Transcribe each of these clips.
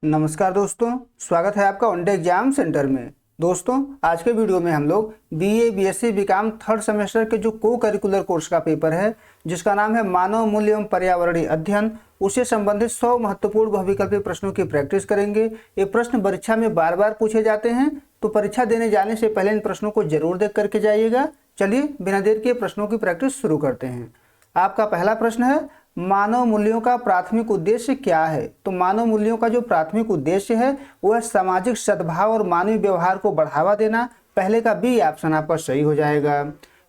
नमस्कार दोस्तों, स्वागत है आपका वनडे एग्जाम सेंटर में। दोस्तों, आज के वीडियो में हम लोग BA BSc BCom third semester के जो को करिकुलर कोर्स का पेपर है जिसका नाम है मानव मूल्य एवं पर्यावरणीय अध्ययन, उससे संबंधित 100 महत्वपूर्ण बहुविकल्पीय प्रश्नों की प्रैक्टिस करेंगे। ये प्रश्न परीक्षा में बार बार पूछे जाते हैं, तो परीक्षा देने जाने से पहले इन प्रश्नों को जरूर देख करके जाइएगा। चलिए बिना देर के प्रश्नों की प्रैक्टिस शुरू करते हैं। आपका पहला प्रश्न है, मानव मूल्यों का प्राथमिक उद्देश्य क्या है? तो मानव मूल्यों का जो प्राथमिक उद्देश्य है वह सामाजिक सद्भाव और मानवीय व्यवहार को बढ़ावा देना। पहले का बी ऑप्शन आपका सही हो जाएगा।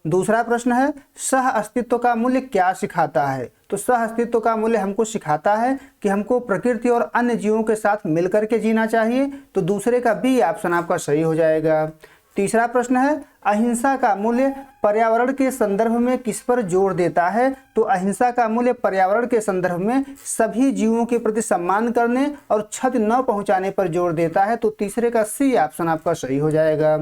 दूसरा प्रश्न है, सह अस्तित्व का मूल्य क्या सिखाता है? तो सह अस्तित्व का मूल्य हमको सिखाता है कि हमको प्रकृति और अन्य जीवों के साथ मिलकर के जीना चाहिए। तो दूसरे का बी ऑप्शन आपका सही हो जाएगा। तीसरा प्रश्न है, अहिंसा का मूल्य पर्यावरण के संदर्भ में किस पर जोर देता है? तो अहिंसा का मूल्य पर्यावरण के संदर्भ में सभी जीवों के प्रति सम्मान करने और क्षति न पहुंचाने पर जोर देता है। तो तीसरे का सी ऑप्शन आपका सही हो जाएगा।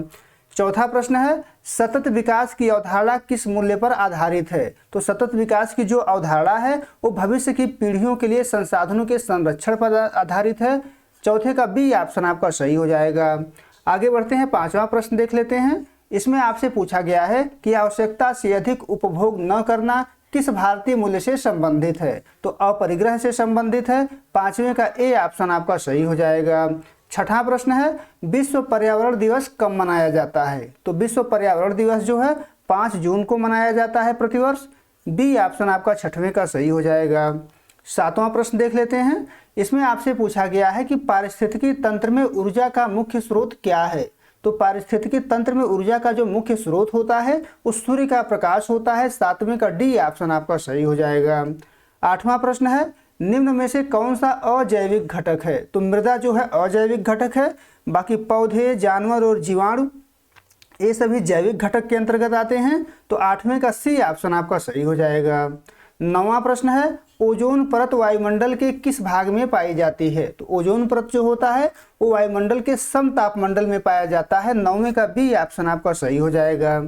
चौथा प्रश्न है, सतत विकास की अवधारणा किस मूल्य पर आधारित है? तो सतत विकास की जो अवधारणा है वो भविष्य की पीढ़ियों के लिए संसाधनों के संरक्षण पर आधारित है। चौथे का बी ऑप्शन आपका सही हो जाएगा। आगे बढ़ते हैं, पांचवा प्रश्न देख लेते हैं। इसमें आपसे पूछा गया है कि आवश्यकता से अधिक उपभोग न करना किस भारतीय मूल्य से संबंधित है? तो अपरिग्रह से संबंधित है। पांचवें का ए ऑप्शन आपका सही हो जाएगा। छठा प्रश्न है, विश्व पर्यावरण दिवस कब मनाया जाता है? तो विश्व पर्यावरण दिवस जो है 5 जून को मनाया जाता है प्रतिवर्ष। बी ऑप्शन आपका छठवें का सही हो जाएगा। सातवां प्रश्न देख लेते हैं। इसमें आपसे पूछा गया है कि पारिस्थितिकी तंत्र में ऊर्जा का मुख्य स्रोत क्या है? तो पारिस्थितिकी तंत्र में ऊर्जा का जो मुख्य स्रोत होता है वो सूर्य का प्रकाश होता है। सातवें का डी ऑप्शन आपका सही हो जाएगा। आठवां प्रश्न है, निम्न में से कौन सा अजैविक घटक है? तो मृदा जो है अजैविक घटक है, बाकी पौधे, जानवर और जीवाणु ये सभी जैविक घटक के अंतर्गत आते हैं। तो आठवें का सी ऑप्शन आपका सही हो जाएगा। नौवां प्रश्न है, ओजोन परत वायुमंडल के किस भाग में पाई जाती है? तो ओजोन परत जो होता है वो वायुमंडल के समतापमंडल में पाया जाता है। 9वें का बी ऑप्शन आपका सही हो जाएगा।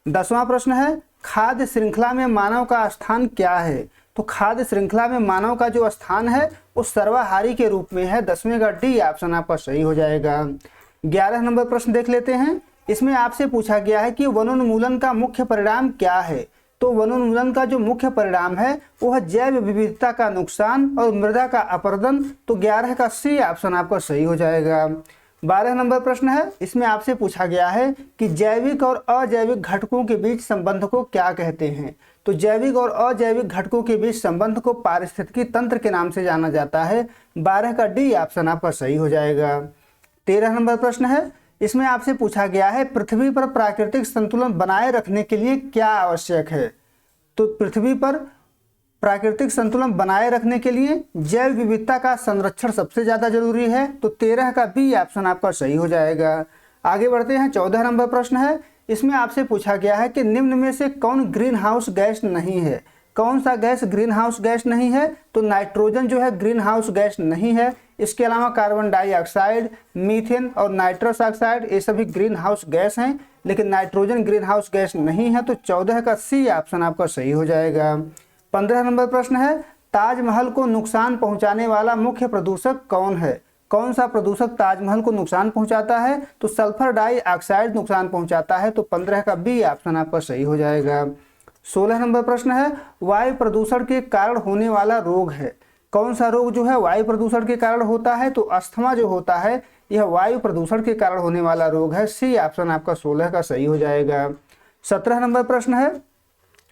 10वां प्रश्न है, खाद्य श्रृंखला में मानव का स्थान क्या है? तो खाद्य श्रृंखला में मानव का जो स्थान है वो सर्वाहारी के रूप में है। 10वें का डी ऑप्शन आपका सही हो जाएगा। 11 नंबर प्रश्न देख लेते हैं। इसमें आपसे पूछा गया है कि वनोन्मूलन का मुख्य परिणाम क्या है? तो वनोन्मूलन का जो मुख्य परिणाम है वह जैव विविधता का नुकसान और मृदा का अपरदन। तो 11 का सी ऑप्शन आपका सही हो जाएगा। 12 नंबर प्रश्न है। इसमें आपसे पूछा गया है कि जैविक और अजैविक घटकों के बीच संबंध को क्या कहते हैं? तो जैविक और अजैविक घटकों के बीच संबंध को पारिस्थितिकी तंत्र के नाम से जाना जाता है। 12 का डी ऑप्शन आपका सही हो जाएगा। 13 नंबर प्रश्न है। इसमें आपसे पूछा गया है, पृथ्वी पर प्राकृतिक संतुलन बनाए रखने के लिए क्या आवश्यक है? तो पृथ्वी पर प्राकृतिक संतुलन बनाए रखने के लिए जैव विविधता का संरक्षण सबसे ज्यादा जरूरी है। तो 13 का बी ऑप्शन आपका सही हो जाएगा। आगे बढ़ते हैं, 14 नंबर प्रश्न है। इसमें आपसे पूछा गया है कि निम्न में से कौन ग्रीन हाउस गैस नहीं है? कौन सा गैस ग्रीन हाउस गैस नहीं है? तो नाइट्रोजन जो है ग्रीन हाउस गैस नहीं है। इसके अलावा कार्बन डाइऑक्साइड, मीथेन और नाइट्रस ऑक्साइड ये सभी ग्रीन हाउस गैस हैं, लेकिन नाइट्रोजन ग्रीन हाउस गैस नहीं है। तो 14 का सी ऑप्शन आपका सही हो जाएगा। 15 नंबर प्रश्न है, ताजमहल को नुकसान पहुंचाने वाला मुख्य प्रदूषक कौन है? कौन सा प्रदूषक ताजमहल को नुकसान पहुंचाता है? तो सल्फर डाइऑक्साइड नुकसान पहुंचाता है। तो 15 का बी ऑप्शन आपका सही हो जाएगा। 16 नंबर प्रश्न है, वायु प्रदूषण के कारण होने वाला रोग है। कौन सा रोग जो है वायु प्रदूषण के कारण होता है? तो अस्थमा जो होता है यह वायु प्रदूषण के कारण होने वाला रोग है। सी ऑप्शन आपका 16 का सही हो जाएगा। 17 नंबर प्रश्न है।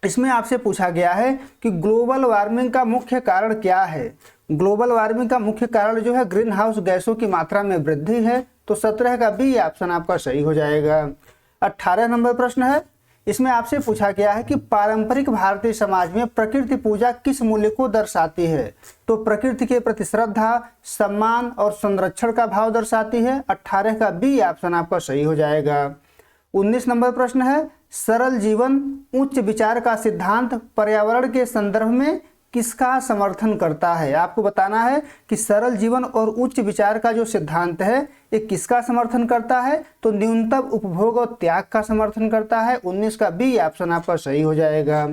इसमें आपसे पूछा गया है कि ग्लोबल वार्मिंग का मुख्य कारण क्या है? ग्लोबल वार्मिंग का मुख्य कारण जो है ग्रीन हाउस गैसों की मात्रा में वृद्धि है। तो 17 का बी ऑप्शन आपका सही हो जाएगा। 18 नंबर प्रश्न है। इसमें आपसे पूछा गया है कि पारंपरिक भारतीय समाज में प्रकृति पूजा किस मूल्य को दर्शाती है? तो प्रकृति के प्रति श्रद्धा, सम्मान और संरक्षण का भाव दर्शाती है। 18 का बी ऑप्शन आपका सही हो जाएगा। 19 नंबर प्रश्न है, सरल जीवन उच्च विचार का सिद्धांत पर्यावरण के संदर्भ में किसका समर्थन करता है? आपको बताना है कि सरल जीवन और उच्च विचार का जो सिद्धांत है ये किसका समर्थन करता है? तो न्यूनतम उपभोग और त्याग का समर्थन करता है। 19 का बी ऑप्शन आपका सही हो जाएगा।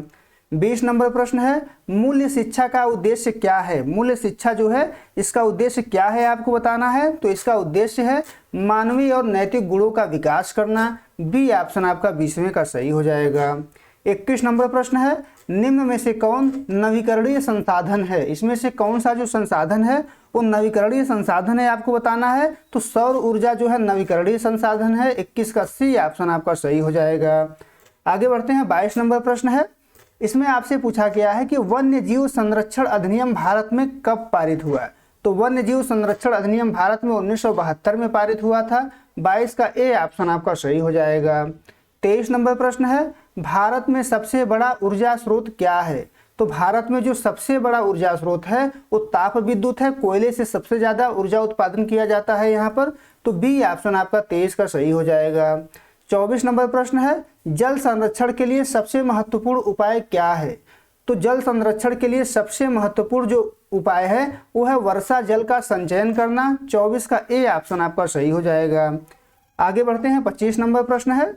20 नंबर प्रश्न है, मूल्य शिक्षा का उद्देश्य क्या है। मूल्य शिक्षा जो है इसका उद्देश्य क्या है आपको बताना है। तो इसका उद्देश्य है मानवीय और नैतिक गुणों का विकास करना। बी ऑप्शन आपका 20वें का सही हो जाएगा। 21 नंबर प्रश्न है, निम्न में से कौन नवीकरणीय संसाधन है। इसमें से कौन सा जो संसाधन है वो नवीकरणीय संसाधन है आपको बताना है। तो सौर ऊर्जा जो है नवीकरणीय संसाधन है। 21 का सी ऑप्शन आपका सही हो जाएगा। आगे बढ़ते हैं। 22 नंबर प्रश्न है, इसमें आपसे पूछा गया है कि वन्य जीव संरक्षण अधिनियम भारत में कब पारित हुआ। तो वन्य जीव संरक्षण अधिनियम भारत में 1972 में पारित हुआ था। 22 का ए ऑप्शन आपका सही हो जाएगा। 23 नंबर प्रश्न है, भारत में सबसे बड़ा ऊर्जा स्रोत क्या है। तो भारत में जो सबसे बड़ा ऊर्जा स्रोत है वो ताप विद्युत है। कोयले से सबसे ज्यादा ऊर्जा उत्पादन किया जाता है यहाँ पर। तो बी ऑप्शन आपका 23 का सही हो जाएगा। 24 नंबर प्रश्न है, जल संरक्षण के लिए सबसे महत्वपूर्ण उपाय क्या है। तो जल संरक्षण के लिए सबसे महत्वपूर्ण जो उपाय है वो है वर्षा जल का संचयन करना। 24 का ए ऑप्शन आपका सही हो जाएगा। आगे बढ़ते हैं। 25 नंबर प्रश्न है,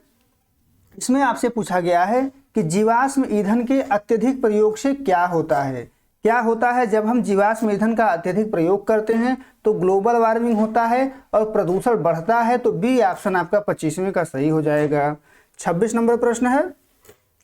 इसमें आपसे पूछा गया है कि जीवाश्म ईंधन के अत्यधिक प्रयोग से क्या होता है। क्या होता है जब हम जीवाश्म ईंधन का अत्यधिक प्रयोग करते हैं। तो ग्लोबल वार्मिंग होता है और प्रदूषण बढ़ता है। तो बी ऑप्शन आपका 25वें का सही हो जाएगा। 26 नंबर प्रश्न है,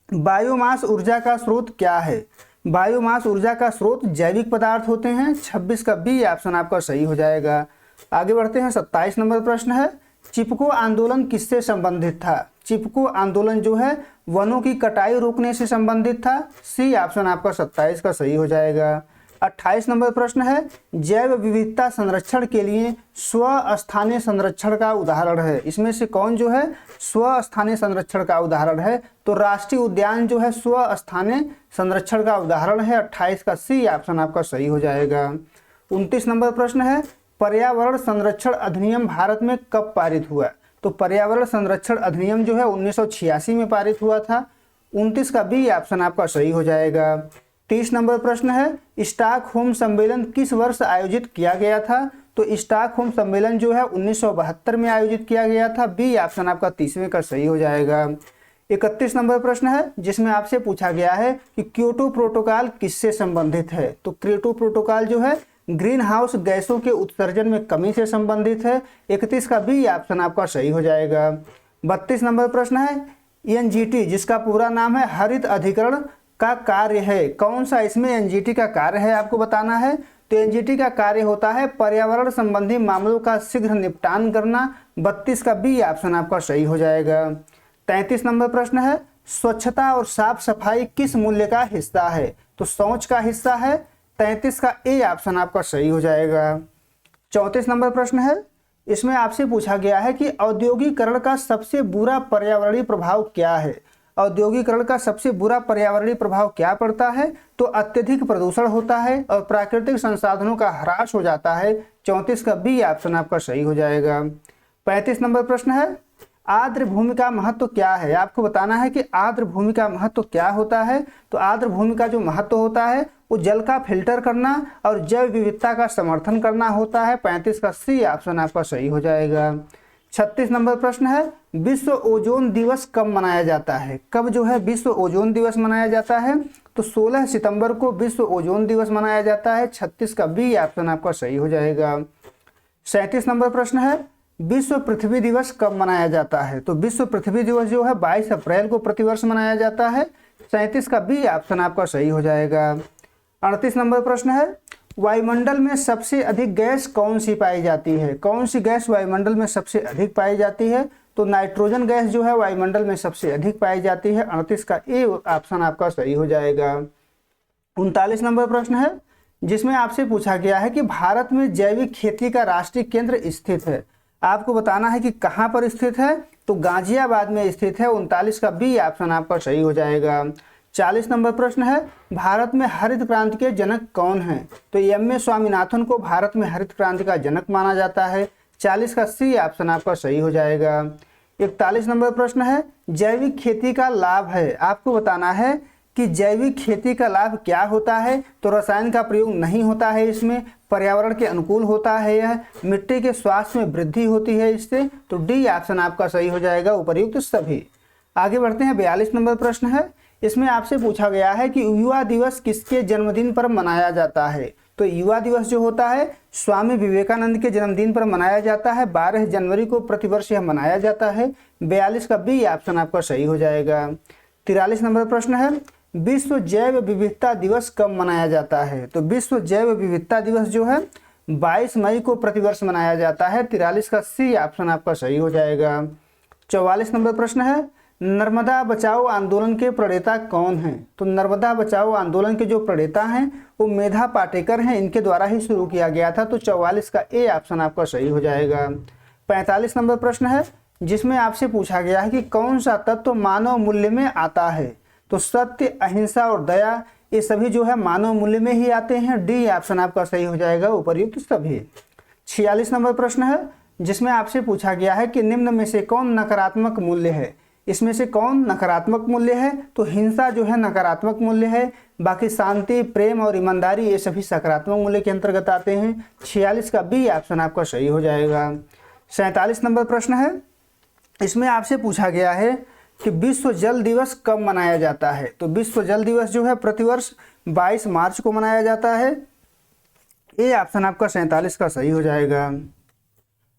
बायोमास ऊर्जा का स्रोत क्या है। बायोमास ऊर्जा का स्रोत जैविक पदार्थ होते हैं। 26 का बी ऑप्शन आपका सही हो जाएगा। आगे बढ़ते हैं। 27 नंबर प्रश्न है, चिपको आंदोलन किससे संबंधित था। चिपको आंदोलन जो है वनों की कटाई रोकने से संबंधित था। सी ऑप्शन आपका 27 का सही हो जाएगा। 28 नंबर प्रश्न है, जैव विविधता संरक्षण के लिए स्वस्थानीय संरक्षण का उदाहरण है। इसमें से कौन जो है स्वस्थानीय संरक्षण का उदाहरण है। तो राष्ट्रीय उद्यान जो है स्वस्थानीय संरक्षण का उदाहरण है। 28 का सी ऑप्शन आपका सही हो जाएगा। 29 नंबर प्रश्न है, पर्यावरण संरक्षण अधिनियम भारत में कब पारित हुआ। तो पर्यावरण संरक्षण अधिनियम जो है 1986 में पारित हुआ था। 29 का बी ऑप्शन आपका सही हो जाएगा। 30 नंबर प्रश्न है, स्टॉकहोम सम्मेलन किस वर्ष आयोजित किया गया था। तो स्टॉकहोम सम्मेलन जो है 1972 में आयोजित किया गया था। बी ऑप्शन आपका 30वें का सही हो जाएगा। 31 नंबर प्रश्न है, जिसमें आपसे पूछा गया है कि क्योटो प्रोटोकॉल किससे संबंधित है। तो क्योटो प्रोटोकॉल जो है ग्रीन हाउस गैसों के उत्सर्जन में कमी से संबंधित है। 31 का बी ऑप्शन आपका सही हो जाएगा। 32 नंबर प्रश्न है, एनजीटी जिसका पूरा नाम है हरित अधिकरण का कार्य है। कौन सा इसमें एनजीटी का कार्य है आपको बताना है। तो एनजीटी का कार्य होता है पर्यावरण संबंधी मामलों का शीघ्र निपटान करना। 32 का बी ऑप्शन आपका सही हो जाएगा। 33 नंबर प्रश्न है, स्वच्छता और साफ सफाई किस मूल्य का हिस्सा है। तो सोच का हिस्सा है। 33 का ए ऑप्शन आपका सही हो जाएगा। 34 नंबर प्रश्न है, इसमें आपसे पूछा गया है कि औद्योगिकरण का सबसे बुरा पर्यावरणीय प्रभाव क्या है। औद्योगिकरण का सबसे बुरा पर्यावरणीय प्रभाव क्या पड़ता है। तो अत्यधिक प्रदूषण होता है और प्राकृतिक संसाधनों का ह्रास हो जाता है। 34 का बी ऑप्शन आपका सही हो जाएगा। 35 नंबर प्रश्न है, आर्द्र भूमि का महत्व क्या है। आपको बताना है कि आर्द्र भूमि का महत्व क्या होता है। तो आर्द्र भूमि का जो महत्व होता है वो जल का फिल्टर करना और जैव विविधता का समर्थन करना होता है। 35 का सी ऑप्शन आपका सही हो जाएगा। 36 नंबर प्रश्न है, विश्व ओजोन दिवस कब मनाया जाता है। कब जो है विश्व ओजोन दिवस मनाया जाता है। तो 16 सितंबर को विश्व ओजोन दिवस मनाया जाता है। 36 का बी ऑप्शन आपका सही हो जाएगा। 37 नंबर प्रश्न है, विश्व पृथ्वी दिवस कब मनाया जाता है। तो विश्व पृथ्वी दिवस जो है 22 अप्रैल को प्रतिवर्ष मनाया जाता है। 37 का बी ऑप्शन आपका सही हो जाएगा। 38 नंबर प्रश्न है, वायुमंडल में सबसे अधिक गैस कौन सी पाई जाती है। कौन सी गैस वायुमंडल में सबसे अधिक पाई जाती है। तो नाइट्रोजन गैस जो है वायुमंडल में सबसे अधिक पाई जाती है। 38 का ए ऑप्शन आपका सही हो जाएगा। 39 नंबर प्रश्न है, जिसमें आपसे पूछा गया है कि भारत में जैविक खेती का राष्ट्रीय केंद्र स्थित है। आपको बताना है कि कहाँ पर स्थित है। तो गाजियाबाद में स्थित है। 39 का बी ऑप्शन आपका सही हो जाएगा। 40 नंबर प्रश्न है, भारत में हरित क्रांति के जनक कौन हैं। तो एम ए स्वामीनाथन को भारत में हरित क्रांति का जनक माना जाता है। 40 का सी ऑप्शन आपका सही हो जाएगा। 41 नंबर प्रश्न है, जैविक खेती का लाभ है। आपको बताना है कि जैविक खेती का लाभ क्या होता है। तो रसायन का प्रयोग नहीं होता है इसमें, पर्यावरण के अनुकूल होता है यह, मिट्टी के स्वास्थ्य में वृद्धि होती है इससे। तो डी ऑप्शन आपका सही हो जाएगा, उपर्युक्त सभी। आगे बढ़ते हैं। 42 नंबर प्रश्न है, इसमें आपसे पूछा गया है कि युवा दिवस किसके जन्मदिन पर मनाया जाता है। तो युवा दिवस जो होता है स्वामी विवेकानंद के जन्मदिन पर मनाया जाता है। 12 जनवरी को प्रतिवर्ष यह मनाया जाता है। 42 का बी ऑप्शन आपका सही हो जाएगा। 43 नंबर प्रश्न है, विश्व जैव विविधता दिवस कब मनाया जाता है। तो विश्व जैव विविधता दिवस जो है 22 मई को प्रतिवर्ष मनाया जाता है। 43 का सी ऑप्शन आपका सही हो जाएगा। 44 नंबर प्रश्न है, नर्मदा बचाओ आंदोलन के प्रणेता कौन हैं। तो नर्मदा बचाओ आंदोलन के जो प्रणेता हैं वो मेधा पाटेकर हैं, इनके द्वारा ही शुरू किया गया था। तो 44 का ए ऑप्शन आपका सही हो जाएगा। 45 नंबर प्रश्न है, जिसमें आपसे पूछा गया है कि कौन सा तत्व मानव मूल्य में आता है। तो सत्य, अहिंसा और दया ये सभी जो है मानव मूल्य में ही आते हैं। डी ऑप्शन आपका सही हो जाएगा, उपर्युक्त सभी। 46 नंबर प्रश्न है, जिसमें आपसे पूछा गया है कि निम्न में से कौन नकारात्मक मूल्य है। इसमें से कौन नकारात्मक मूल्य है। तो हिंसा जो है नकारात्मक मूल्य है, बाकी शांति, प्रेम और ईमानदारी ये सभी सकारात्मक मूल्य के अंतर्गत आते हैं। 46 का बी ऑप्शन आपका सही हो जाएगा। 47 नंबर प्रश्न है, इसमें आपसे पूछा गया है कि विश्व जल दिवस कब मनाया जाता है। तो विश्व जल दिवस जो है प्रतिवर्ष 22 मार्च को मनाया जाता है। ये ऑप्शन आपका 47 का सही हो जाएगा।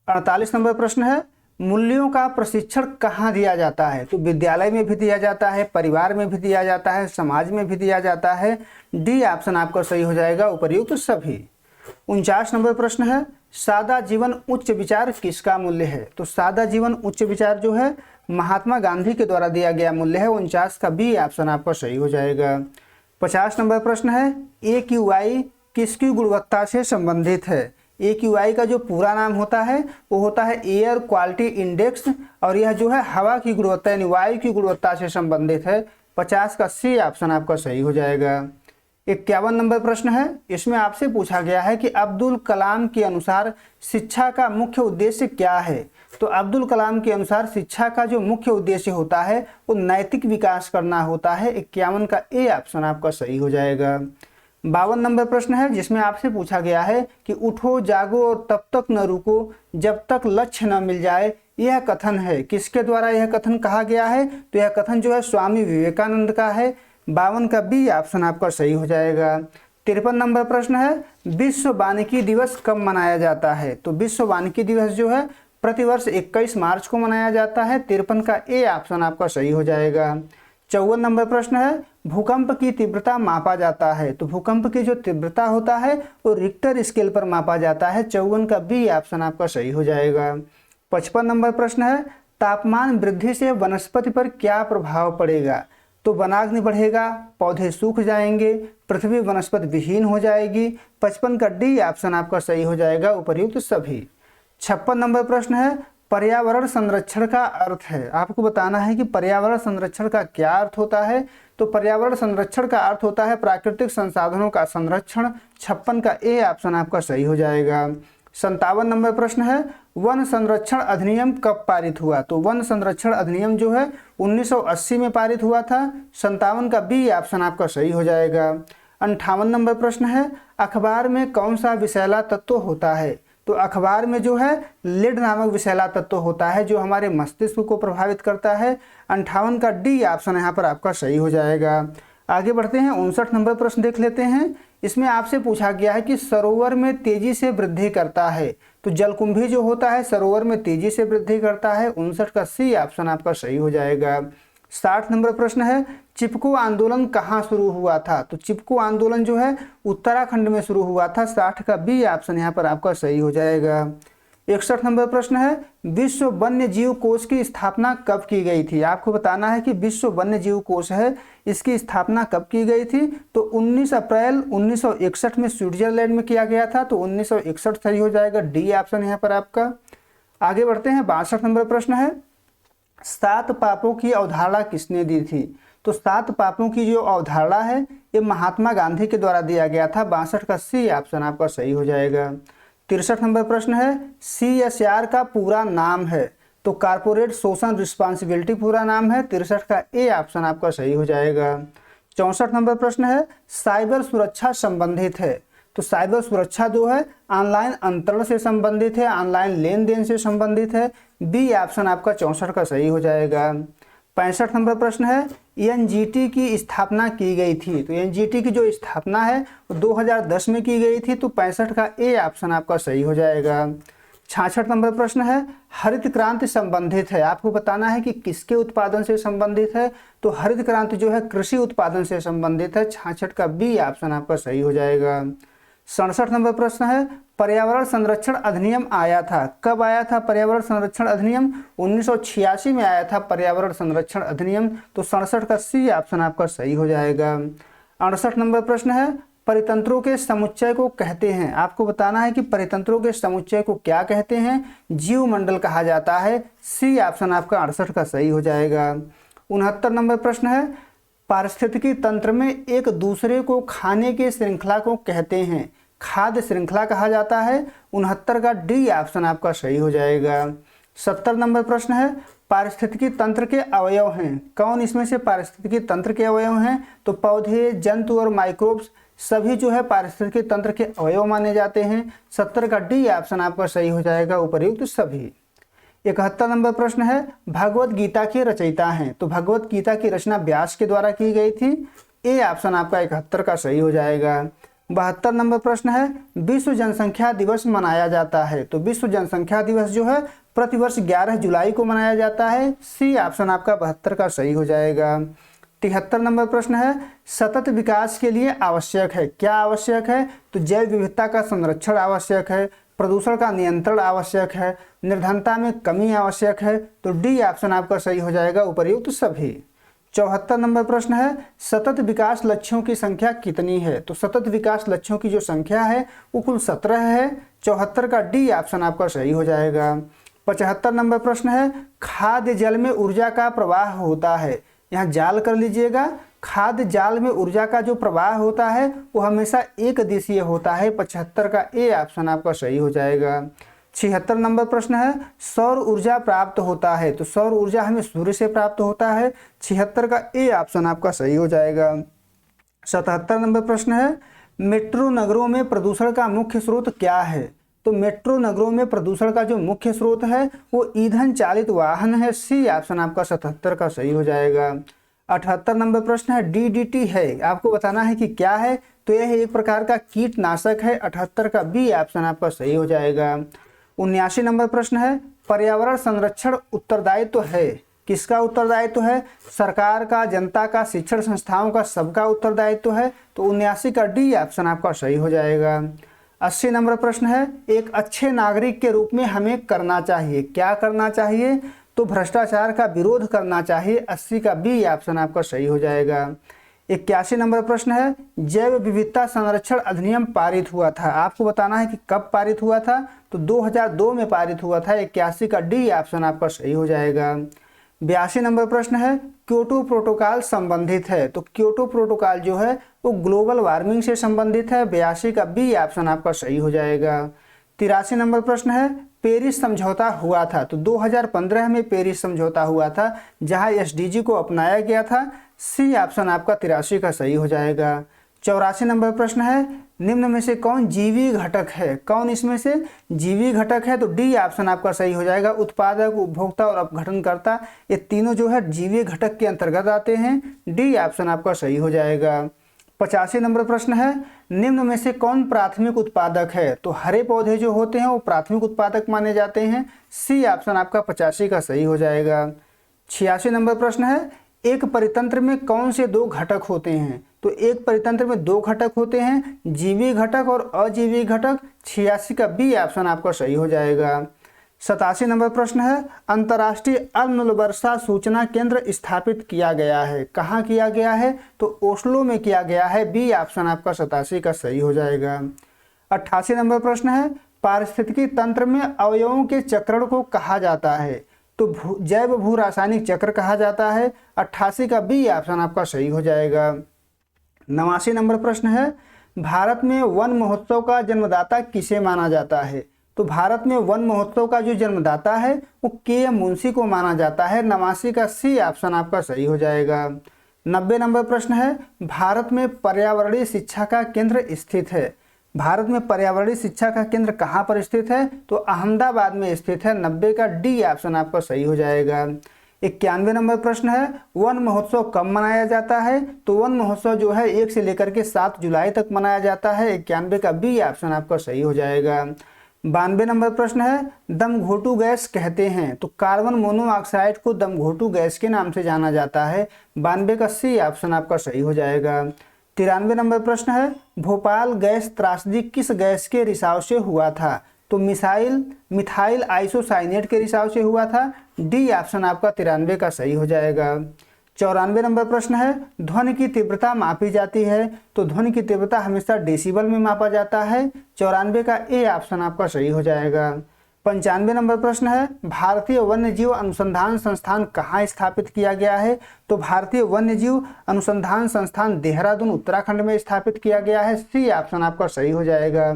48 नंबर प्रश्न है, मूल्यों का प्रशिक्षण कहाँ दिया जाता है। तो विद्यालय में भी दिया जाता है, परिवार में भी दिया जाता है, समाज में भी दिया जाता है। डी ऑप्शन आपका सही हो जाएगा, उपर्युक्त सभी। 49 नंबर प्रश्न है, सादा जीवन उच्च विचार किसका मूल्य है। तो सादा जीवन उच्च विचार जो है महात्मा गांधी के द्वारा दिया गया मूल्य है। 49 का बी ऑप्शन आपका सही हो जाएगा। 50 नंबर प्रश्न है, AQI किसकी गुणवत्ता से संबंधित है। AQI का जो पूरा नाम होता है वो होता है एयर क्वालिटी इंडेक्स, और यह जो है हवा की गुणवत्ता यानी वायु की गुणवत्ता से संबंधित है। 50 का सी ऑप्शन आपका सही हो जाएगा। 51 नंबर प्रश्न है, इसमें आपसे पूछा गया है कि अब्दुल कलाम के अनुसार शिक्षा का मुख्य उद्देश्य क्या है। तो अब्दुल कलाम के अनुसार शिक्षा का जो मुख्य उद्देश्य होता है वो नैतिक विकास करना होता है। 51 का ए ऑप्शन आपका सही हो जाएगा। 52 नंबर प्रश्न है, जिसमें आपसे पूछा गया है कि उठो जागो और तब तक न रुको जब तक लक्ष्य न मिल जाए, यह कथन है किसके द्वारा यह कथन कहा गया है। तो यह कथन जो है स्वामी विवेकानंद का है। 52 का बी ऑप्शन आपका सही हो जाएगा। 53 नंबर प्रश्न है, विश्व वानिकी दिवस कब मनाया जाता है। तो विश्व वानिकी दिवस जो है प्रतिवर्ष 21 मार्च को मनाया जाता है। 53 का ए ऑप्शन आपका सही हो जाएगा। 54 नंबर प्रश्न है, भूकंप की तीव्रता मापा जाता है। तो भूकंप की जो तीव्रता होता है वो रिक्टर स्केल पर मापा जाता है। 54 का बी ऑप्शन आपका सही हो जाएगा। 55 नंबर प्रश्न है, तापमान वृद्धि से वनस्पति पर क्या प्रभाव पड़ेगा। तो वनाग्नि बढ़ेगा, पौधे सूख जाएंगे, पृथ्वी वनस्पति विहीन हो जाएगी। 55 का डी ऑप्शन आपका सही हो जाएगा, उपर्युक्त सभी। 56 नंबर प्रश्न है, पर्यावरण संरक्षण का अर्थ है। आपको बताना है कि पर्यावरण संरक्षण का क्या अर्थ होता है। तो पर्यावरण संरक्षण का अर्थ होता है प्राकृतिक संसाधनों का संरक्षण। 56 का ए ऑप्शन आपका सही हो जाएगा। 57 नंबर प्रश्न है, वन संरक्षण अधिनियम कब पारित हुआ। तो वन संरक्षण अधिनियम जो है 1980 में पारित हुआ था। 57 का बी ऑप्शन आपका सही हो जाएगा। 58 नंबर प्रश्न है, अखबार में कौन सा विषैला तत्व होता है। तो अखबार में जो है लेड नामक विषैला तत्व होता है जो हमारे मस्तिष्क को प्रभावित करता है। 58 का डी ऑप्शन यहाँ पर आपका सही हो जाएगा। आगे बढ़ते हैं, 59 नंबर प्रश्न देख लेते हैं। इसमें आपसे पूछा गया है कि सरोवर में तेजी से वृद्धि करता है। तो जलकुंभी जो होता है सरोवर में तेजी से वृद्धि करता है। 59 का सी ऑप्शन आपका सही हो जाएगा। 60 नंबर प्रश्न है, चिपको आंदोलन कहाँ शुरू हुआ था। तो चिपको आंदोलन जो है उत्तराखंड में शुरू हुआ था। 60 का बी ऑप्शन यहाँ पर आपका सही हो जाएगा। 61 नंबर प्रश्न है, विश्व वन्य जीव कोष की स्थापना कब की गई थी। आपको बताना है कि विश्व वन्य जीव कोष है इसकी स्थापना कब की गई थी। तो 19 अप्रैल 1961 में स्विट्जरलैंड में किया गया था। तो 1961 सही हो जाएगा, डी ऑप्शन यहाँ पर आपका। आगे बढ़ते हैं, 62 नंबर प्रश्न है, 7 पापों की अवधारणा किसने दी थी। तो 7 पापों की जो अवधारणा है ये महात्मा गांधी के द्वारा दिया गया था। 62 का सी ऑप्शन आपका सही हो जाएगा। 63 नंबर प्रश्न है, CSR का पूरा नाम है। तो कारपोरेट सोशल रिस्पॉन्सिबिलिटी पूरा नाम है। 63 का ए ऑप्शन आपका सही हो जाएगा। 64 नंबर प्रश्न है, साइबर सुरक्षा संबंधित है। तो साइबर सुरक्षा जो है ऑनलाइन अंतरण से संबंधित है, ऑनलाइन लेन देन से संबंधित है। बी ऑप्शन आपका 64 का सही हो जाएगा। 65 नंबर प्रश्न है, एनजीटी की स्थापना की गई थी। तो एनजीटी की जो स्थापना है वो 2010 में की गई थी। तो 65 का ए ऑप्शन आपका सही हो जाएगा। 66 नंबर प्रश्न है, हरित क्रांति संबंधित है, आपको बताना है कि किसके उत्पादन से संबंधित है। तो हरित क्रांति जो है कृषि उत्पादन से संबंधित है। 66 का बी ऑप्शन आपका सही हो जाएगा। 67 नंबर प्रश्न है, पर्यावरण संरक्षण अधिनियम आया था, कब आया था पर्यावरण संरक्षण अधिनियम? 1986 में आया था पर्यावरण संरक्षण अधिनियम। तो 67 का सी ऑप्शन आपका सही हो जाएगा। 68 नंबर प्रश्न है, परितंत्रों के समुच्चय को कहते हैं, आपको बताना है कि परितंत्रों के समुच्चय को क्या कहते हैं? जीवमंडल कहा जाता है। सी ऑप्शन आपका 68 का सही हो जाएगा। 69 नंबर प्रश्न है, पारिस्थितिकी तंत्र में एक दूसरे को खाने की श्रृंखला को कहते हैं, खाद्य श्रृंखला कहा जाता है। 69 का डी ऑप्शन आपका सही हो जाएगा। 70 नंबर प्रश्न है, पारिस्थितिकी तंत्र के अवयव हैं, कौन इसमें से पारिस्थितिकी तंत्र के अवयव हैं? तो पौधे, जंतु और माइक्रोब्स सभी जो है पारिस्थितिकी तंत्र के अवयव माने जाते हैं। 70 का डी ऑप्शन आपका सही हो जाएगा, उपर्युक्त सभी। 71 नंबर प्रश्न है, भगवत गीता के रचयिता हैं। तो भगवत गीता की रचना व्यास के द्वारा की गई थी। ए ऑप्शन आपका 71 का सही हो जाएगा। 72 नंबर प्रश्न है, विश्व जनसंख्या दिवस मनाया जाता है। तो विश्व जनसंख्या दिवस जो है प्रतिवर्ष 11 जुलाई को मनाया जाता है। सी ऑप्शन आपका 72 का सही हो जाएगा। 73 नंबर प्रश्न है, सतत विकास के लिए आवश्यक है, क्या आवश्यक है? तो जैव विविधता का संरक्षण आवश्यक है, प्रदूषण का नियंत्रण आवश्यक है, निर्धनता में कमी आवश्यक है। तो डी ऑप्शन आपका सही हो जाएगा, उपर्युक्त सभी। 74 नंबर प्रश्न है, सतत विकास लक्ष्यों की संख्या कितनी है? तो सतत विकास लक्ष्यों की जो संख्या है वो कुल 17 है। 74 का डी ऑप्शन आपका सही हो जाएगा। 75 नंबर प्रश्न है, खाद्य जल में ऊर्जा का प्रवाह होता है, यहाँ जाल कर लीजिएगा। खाद्य जाल में ऊर्जा का जो प्रवाह होता है वो हमेशा एक दिशीय होता है। 75 का ए ऑप्शन आपका सही हो जाएगा। 76 नंबर प्रश्न है, सौर ऊर्जा प्राप्त होता है। तो सौर ऊर्जा हमें सूर्य से प्राप्त होता है। 76 का ए ऑप्शन आपका सही हो जाएगा। 77 नंबर प्रश्न है, मेट्रो नगरों में प्रदूषण का मुख्य स्रोत क्या है? तो मेट्रो नगरों में प्रदूषण का जो मुख्य स्रोत है वो ईंधन चालित वाहन है। सी ऑप्शन आपका 77 का सही हो जाएगा। 78 नंबर प्रश्न है, डीडीटी है, आपको बताना है कि क्या है? तो यह एक प्रकार का कीटनाशक है। 78 का बी ऑप्शन आपका सही हो जाएगा। 79 नंबर प्रश्न है, पर्यावरण संरक्षण उत्तरदायित्व है, किसका उत्तरदायित्व है? सरकार का, जनता का, शिक्षण संस्थाओं का, सबका उत्तरदायित्व है। तो 79 का डी ऑप्शन आपका सही हो जाएगा। 80 नंबर प्रश्न है, एक अच्छे नागरिक के रूप में हमें करना चाहिए, क्या करना चाहिए? तो भ्रष्टाचार का विरोध करना चाहिए। 80 का बी ऑप्शन आपका सही हो जाएगा। 81 नंबर प्रश्न है, जैव विविधता संरक्षण अधिनियम पारित हुआ था, आपको बताना है कि कब पारित हुआ था? तो 2002 में पारित हुआ था। 81 का डी ऑप्शन आपका सही हो जाएगा। 82 नंबर प्रश्न है, क्योटो प्रोटोकॉल संबंधित है। तो क्योटो प्रोटोकॉल जो है वो ग्लोबल वार्मिंग से संबंधित है। 82 का बी ऑप्शन आपका सही हो जाएगा। 83 नंबर प्रश्न है, पेरिस समझौता हुआ था। तो 2015 में पेरिस समझौता हुआ था जहां एसडीजी को अपनाया गया था। सी ऑप्शन आपका 83 का सही हो जाएगा। 84 नंबर प्रश्न है, निम्न में से कौन जीवी घटक है? कौन इसमें से जीवी घटक है? तो डी ऑप्शन आपका सही हो जाएगा। उत्पादक, उपभोक्ता और अपघटनकर्ता, ये तीनों जो है जीवी घटक के अंतर्गत आते हैं। डी ऑप्शन आपका सही हो जाएगा। 85 नंबर प्रश्न है, निम्न में से कौन प्राथमिक उत्पादक है? तो हरे पौधे जो होते हैं वो प्राथमिक उत्पादक माने जाते हैं। सी ऑप्शन आपका 85 का सही हो जाएगा। 86 नंबर प्रश्न है, एक परितंत्र में कौन से दो घटक होते हैं? तो एक परितंत्र में दो घटक होते हैं, जीवी घटक और अजीवी घटक। 86 का बी ऑप्शन आपका सही हो जाएगा। 87 नंबर प्रश्न है, अंतर्राष्ट्रीय अम्ल वर्षा सूचना केंद्र स्थापित किया गया है, कहाँ किया गया है? तो ओस्लो में किया गया है। बी ऑप्शन आपका 87 का सही हो जाएगा। 88 नंबर प्रश्न है, पारिस्थितिकी तंत्र में अवयवों के चक्रण को कहा जाता है? तो जैव भू रासायनिक चक्र कहा जाता है। 88 का बी ऑप्शन आपका सही हो जाएगा। 89 नंबर प्रश्न है, भारत में वन महोत्सव का जन्मदाता किसे माना जाता है? तो भारत में वन महोत्सव का जो जन्मदाता है वो के.एम. मुंशी को माना जाता है। 89 का सी ऑप्शन आपका सही हो जाएगा। 90 नंबर प्रश्न है, भारत में पर्यावरणीय शिक्षा का केंद्र स्थित है। भारत में पर्यावरणीय शिक्षा का केंद्र कहाँ पर स्थित है? तो अहमदाबाद में स्थित है। 90 का डी ऑप्शन आपका सही हो जाएगा। 91 नंबर प्रश्न है, वन महोत्सव कब मनाया जाता है? तो वन महोत्सव जो है 1 से लेकर के 7 जुलाई तक मनाया जाता है। 91 का बी ऑप्शन आपका सही हो जाएगा। 92 नंबर प्रश्न है, दमघोटू गैस कहते हैं? तो कार्बन मोनोऑक्साइड को दमघोटू गैस के नाम से जाना जाता है। 92 का सी ऑप्शन आपका सही हो जाएगा। 93 नंबर प्रश्न है, भोपाल गैस त्रासदी किस गैस के रिसाव से हुआ था? तो मिथाइल आइसोसाइनेट के रिसाव से हुआ था। डी ऑप्शन आपका 93 का सही हो जाएगा। 94 नंबर प्रश्न है, ध्वनि की तीव्रता मापी जाती है? तो ध्वनि की तीव्रता हमेशा डेसिबल में मापा जाता है। 94 का ए ऑप्शन आपका सही हो जाएगा। 95 नंबर प्रश्न है, भारतीय वन्यजीव अनुसंधान संस्थान कहाँ स्थापित किया गया है? तो भारतीय वन्यजीव अनुसंधान संस्थान देहरादून उत्तराखंड में स्थापित किया गया है। सी ऑप्शन आपका सही हो जाएगा।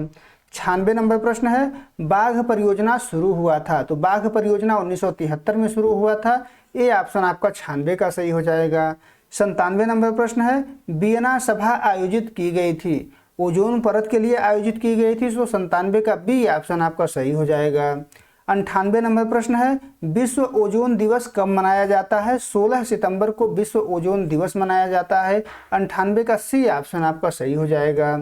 96 नंबर प्रश्न है, बाघ परियोजना शुरू हुआ था? तो बाघ परियोजना 1973 में शुरू हुआ था। ए ऑप्शन आपका 96 का सही हो जाएगा। 97 नंबर प्रश्न है, वियना सभा आयोजित की गई थी? ओजोन परत के लिए आयोजित की गई थी। तो 97 का बी ऑप्शन आपका सही हो जाएगा। 98 नंबर प्रश्न है, विश्व ओजोन दिवस कब मनाया जाता है? 16 सितंबर को विश्व ओजोन दिवस मनाया जाता है। 98 का सी ऑप्शन आपका सही हो जाएगा।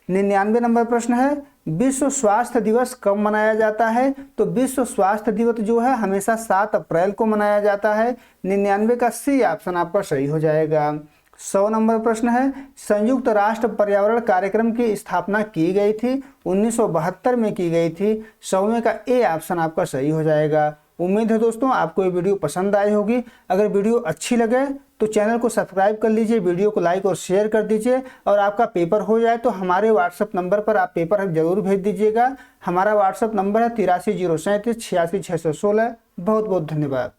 99 नंबर प्रश्न है, विश्व स्वास्थ्य दिवस कब मनाया जाता है? तो विश्व स्वास्थ्य दिवस जो है हमेशा 7 अप्रैल को मनाया जाता है। 99 का सी ऑप्शन आपका सही हो जाएगा। 100 नंबर प्रश्न है, संयुक्त राष्ट्र पर्यावरण कार्यक्रम की स्थापना की गई थी? 1972 में की गई थी। 100वें का ए ऑप्शन आपका सही हो जाएगा। उम्मीद है दोस्तों आपको ये वीडियो पसंद आई होगी। अगर वीडियो अच्छी लगे तो चैनल को सब्सक्राइब कर लीजिए, वीडियो को लाइक और शेयर कर दीजिए। और आपका पेपर हो जाए तो हमारे व्हाट्सएप नंबर पर आप पेपर जरूर भेज दीजिएगा। हमारा व्हाट्सएप नंबर है 83 037 86 616। बहुत बहुत धन्यवाद।